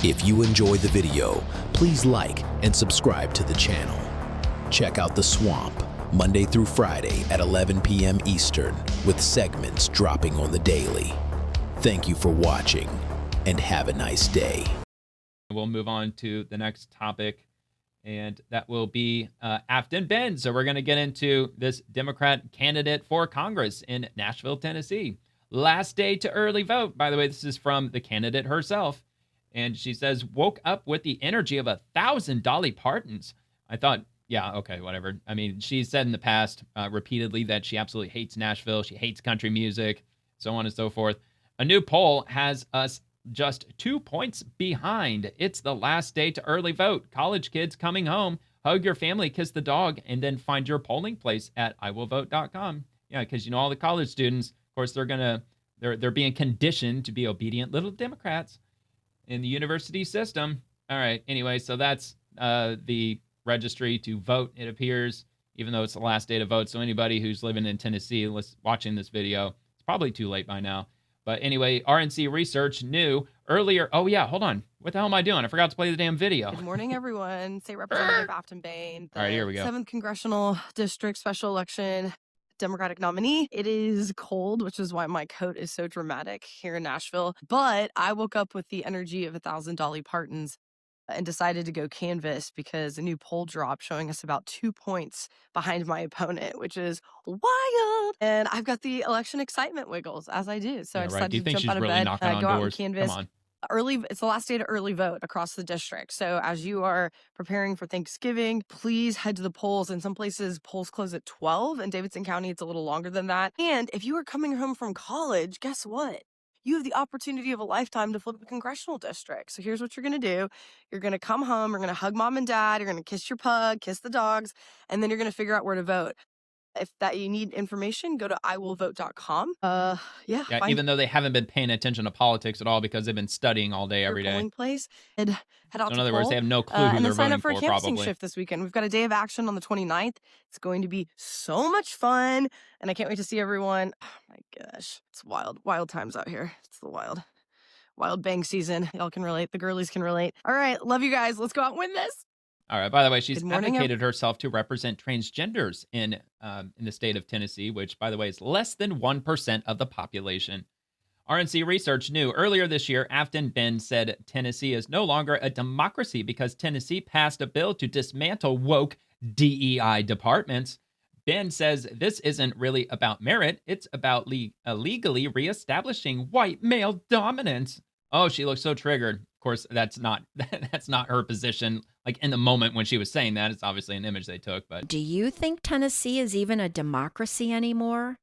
If you enjoyed the video, please like and subscribe to the channel. Check out The Swamp, Monday through Friday at 11 p.m. Eastern, with segments dropping on the daily. Thank you for watching, and have a nice day. We'll move on to the next topic, and that will be Aftyn Behn. So we're going to get into this Democrat candidate for Congress in Nashville, Tennessee. Last day to early vote. By the way, this is from the candidate herself. And she says, woke up with the energy of $1,000 pardons. I thought, yeah, okay, whatever. I mean, she's said in the past repeatedly that she absolutely hates Nashville. She hates country music, so on and so forth. A new poll has us just 2 points behind. It's the last day to early vote. College kids coming home, hug your family, kiss the dog, and then find your polling place at iwillvote.com. Yeah, because, all the college students, of course, they're being conditioned to be obedient little Democrats in the university system. All right. Anyway, so that's the registry to vote, it appears, even though it's the last day to vote. So anybody who's living in Tennessee watching this video, it's probably too late by now. But anyway, RNC Research knew earlier. Oh, yeah. Hold on. What the hell am I doing? I forgot to play the damn video. Good morning, everyone. State Representative Aftyn Behn, the All right, here we go. 7th Congressional District Special Election Democratic nominee. It is cold, which is why my coat is so dramatic here in Nashville. But I woke up with the energy of $1,000 pardons and decided to go canvass because a new poll dropped showing us about 2 points behind my opponent, which is wild. And I've got the election excitement wiggles, as I do. So I decided Do you to think jump she's out of really bed, knocking on go out doors? and canvass. Come on. It's the last day to early vote across the district. So as you are preparing for Thanksgiving, please head to the polls. In some places, polls close at 12. In Davidson County, it's a little longer than that. And if you are coming home from college, guess what? You have the opportunity of a lifetime to flip a congressional district. So here's what you're going to do. You're going to come home. You're going to hug mom and dad. You're going to kiss your pug, kiss the dogs, and then you're going to figure out where to vote. If that you need information, go to iwillvote.com. Yeah. Even though they haven't been paying attention to politics at all because they've been studying all day, every day. Polling place. Head out So in to other poll, words, they have no clue who and they're then sign voting up for a for, canvassing probably. shift this weekend. We've got a day of action on the 29th. It's going to be so much fun, and I can't wait to see everyone. Oh my gosh, it's wild times out here. It's the wild bang season. Y'all can relate. The girlies can relate. All right, love you guys. Let's go out and win this. All right. By the way, she's Good morning, advocated herself to represent transgenders in the state of Tennessee, which, by the way, is less than 1% of the population. RNC Research knew earlier this year, Aftyn Behn said Tennessee is no longer a democracy because Tennessee passed a bill to dismantle woke DEI departments. Behn says this isn't really about merit. It's about legally reestablishing white male dominance. Oh, she looks so triggered. Of course, that's not her position. Like in the moment when she was saying that, it's obviously an image they took. But do you think Tennessee is even a democracy anymore?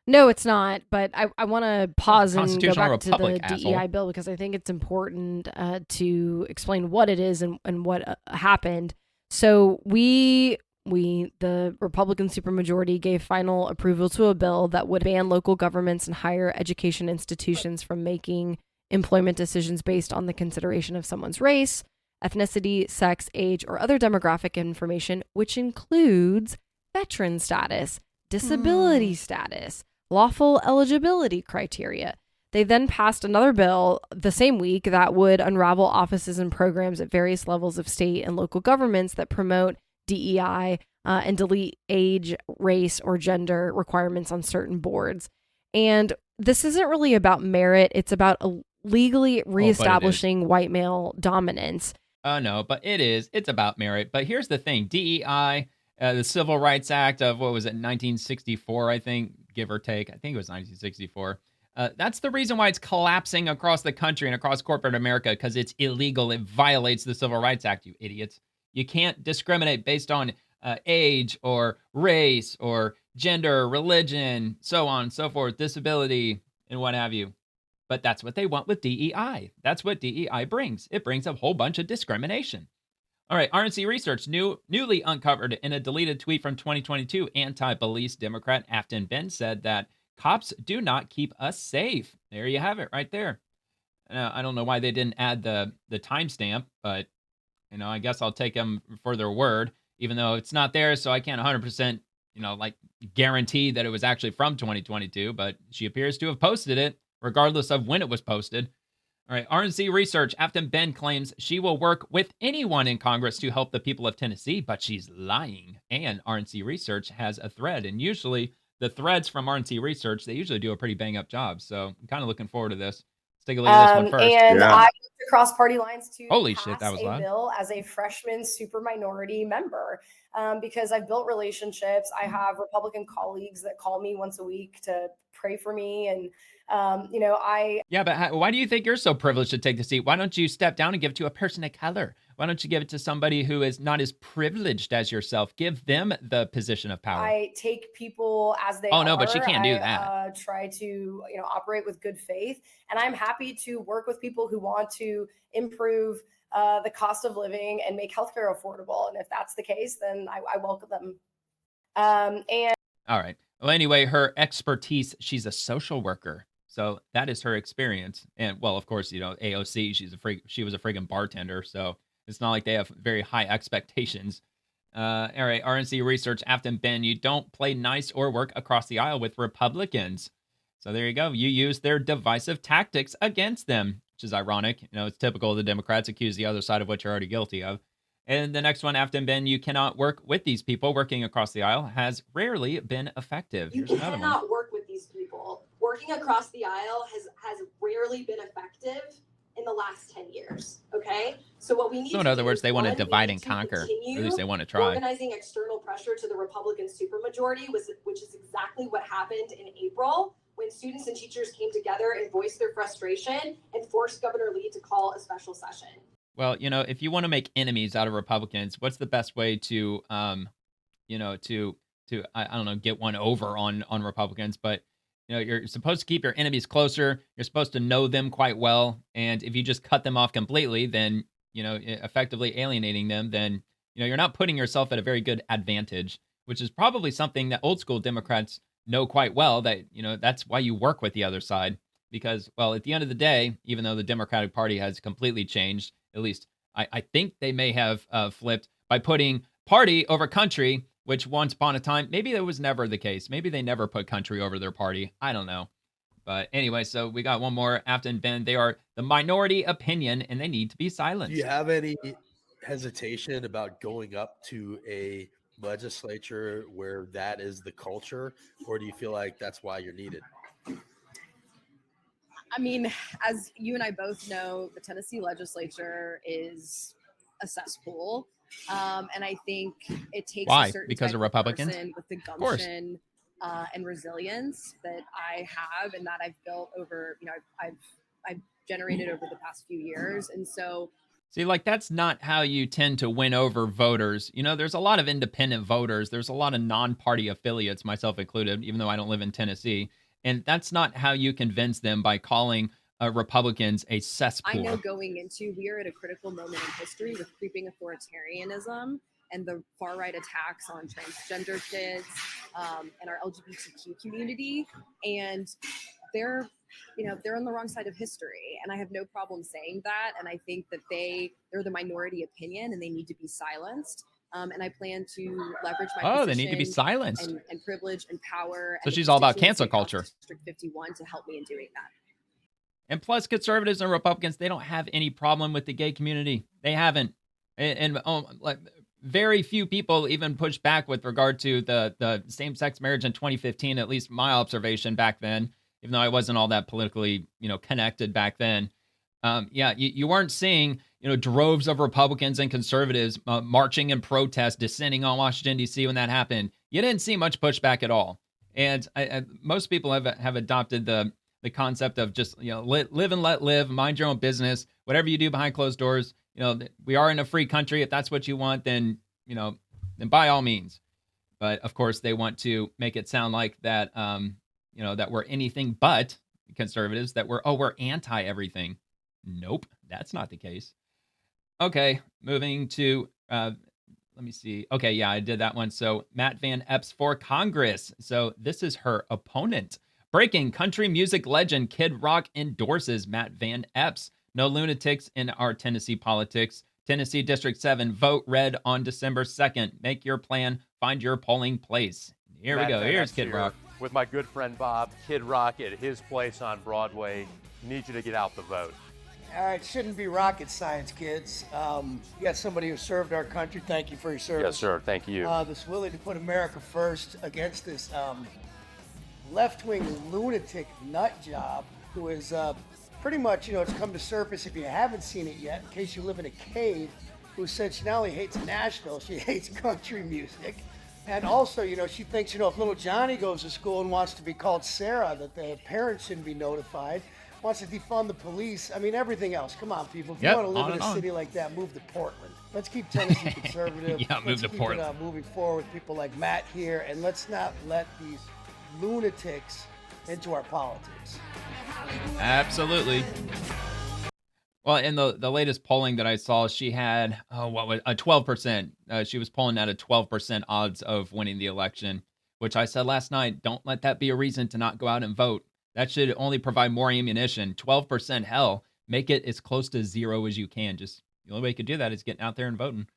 No, it's not. But I want to pause and go back to the asshole. DEI bill because I think it's important to explain what it is and what happened. So the Republican supermajority gave final approval to a bill that would ban local governments and higher education institutions from making employment decisions based on the consideration of someone's race, ethnicity, sex, age, or other demographic information, which includes veteran status, disability status, lawful eligibility criteria. They then passed another bill the same week that would unravel offices and programs at various levels of state and local governments that promote DEI and delete age, race, or gender requirements on certain boards. And this isn't really about merit. It's about legally reestablishing white male dominance. No, but it is. It's about merit. But here's the thing. DEI, the Civil Rights Act of, 1964, I think, give or take. I think it was 1964. That's the reason why it's collapsing across the country and across corporate America, because it's illegal. It violates the Civil Rights Act, you idiots. You can't discriminate based on age or race or gender, religion, so on and so forth, disability, and what have you. But that's what they want with DEI. That's what DEI brings. It brings a whole bunch of discrimination. All right, RNC Research newly uncovered in a deleted tweet from 2022, anti-police Democrat Aftyn Behn said that cops do not keep us safe. There you have it right there. I don't know why they didn't add the timestamp, but I guess I'll take them for their word, even though it's not there, so I can't 100%, guarantee that it was actually from 2022, but she appears to have posted it, regardless of when it was posted. All right, RNC Research. Aftyn Behn claims she will work with anyone in Congress to help the people of Tennessee, but she's lying. And RNC Research has a thread, and usually the threads from RNC Research, they usually do a pretty bang-up job. So I'm kind of looking forward to this. Let's take a look at this one first. And I moved across party lines to Holy pass shit, that was a loud. bill as a freshman super minority member because I've built relationships. I have Republican colleagues that call me once a week to pray for me. And, Yeah, but why do you think you're so privileged to take the seat? Why don't you step down and give it to a person of color? Why don't you give it to somebody who is not as privileged as yourself? Give them the position of power. I take people as they are. Oh, no, but she can't do that. Try to, operate with good faith. And I'm happy to work with people who want to improve the cost of living and make healthcare affordable. And if that's the case, then I welcome them. All right. Well, anyway, her expertise, she's a social worker. So that is her experience. And, well, of course, AOC, she was a friggin' bartender. So it's not like they have very high expectations. All right, RNC Research, Aftyn Behn, you don't play nice or work across the aisle with Republicans. So there you go. You use their divisive tactics against them, which is ironic. It's typical of the Democrats, accuse the other side of what you're already guilty of. And the next one, Aftyn Behn, you cannot work with these people. Working across the aisle has rarely been effective. You cannot work with these people. Working across the aisle has rarely been effective in the last 10 years. Okay? So what we need so in other words, they want to divide and conquer. At least they want to try. Organizing external pressure to the Republican supermajority, which is exactly what happened in April when students and teachers came together and voiced their frustration and forced Governor Lee to call a special session. Well, if you want to make enemies out of Republicans, what's the best way to, I don't know, get one over on Republicans? But, you're supposed to keep your enemies closer. You're supposed to know them quite well. And if you just cut them off completely, then, effectively alienating them, then, you're not putting yourself at a very good advantage, which is probably something that old school Democrats know quite well, that, that's why you work with the other side. Because, well, at the end of the day, even though the Democratic Party has completely changed, at least I think they may have flipped by putting party over country, which once upon a time, maybe that was never the case. Maybe they never put country over their party. I don't know. But anyway, so we got one more. Aftyn Behn, they are the minority opinion, and they need to be silenced. Do you have any hesitation about going up to a legislature where that is the culture, or do you feel like that's why you're needed? I mean, as you and I both know, the Tennessee legislature is a cesspool. And I think it takes Why? a certain Because type of Republicans? person with the gumption and resilience that I have and that I've built over, I've generated over the past few years. And so see, that's not how you tend to win over voters. There's a lot of independent voters. There's a lot of non-party affiliates, myself included, even though I don't live in Tennessee. And that's not how you convince them, by calling Republicans a cesspool. I know going into, we are at a critical moment in history with creeping authoritarianism and the far right attacks on transgender kids and our LGBTQ community. And they're on the wrong side of history. And I have no problem saying that. And I think that they're the minority opinion and they need to be silenced. And I plan to leverage my position they need to be silenced. And privilege and power. So and she's all about cancel culture. District 51 to help me in doing that. And plus, conservatives and Republicans, they don't have any problem with the gay community. They haven't. And very few people even push back with regard to the same-sex marriage in 2015, at least my observation back then, even though I wasn't all that politically, connected back then. You weren't seeing, droves of Republicans and conservatives marching in protest, descending on Washington, D.C. when that happened. You didn't see much pushback at all. And most people have adopted the concept of just, live and let live, mind your own business, whatever you do behind closed doors. We are in a free country. If that's what you want, then by all means. But of course, they want to make it sound like that, that we're anything but conservatives, that we're anti everything. Nope, that's not the case. Okay, moving to, let me see. Okay, yeah, I did that one. So Matt Van Epps for Congress. So this is her opponent. Breaking: country music legend Kid Rock endorses Matt Van Epps. No lunatics in our Tennessee politics. Tennessee District 7, vote red on December 2nd. Make your plan, find your polling place. Here we go. Here's Kid Rock. With my good friend Bob, Kid Rock at his place on Broadway. Need you to get out the vote. All right, shouldn't be rocket science, kids. You got somebody who served our country. Thank you for your service. Yes, sir. Thank you. This willing to put America first against this left-wing lunatic nut job who is pretty much, it's come to surface if you haven't seen it yet, in case you live in a cave, who said she not only hates Nashville, she hates country music. And also, she thinks, if little Johnny goes to school and wants to be called Sarah, that the parents shouldn't be notified, wants to defund the police. I mean, everything else. Come on, people. If you want to live in a city like that, move to Portland. Let's keep Tennessee conservative. Move to Portland. Let's keep it moving forward with people like Matt here, and let's not let these lunatics into our politics. Absolutely. Well, in the latest polling that I saw, she had a 12%. She was polling at a 12% odds of winning the election, which I said last night, don't let that be a reason to not go out and vote. That should only provide more ammunition. 12%, hell, make it as close to zero as you can. The only way you can do that is getting out there and voting.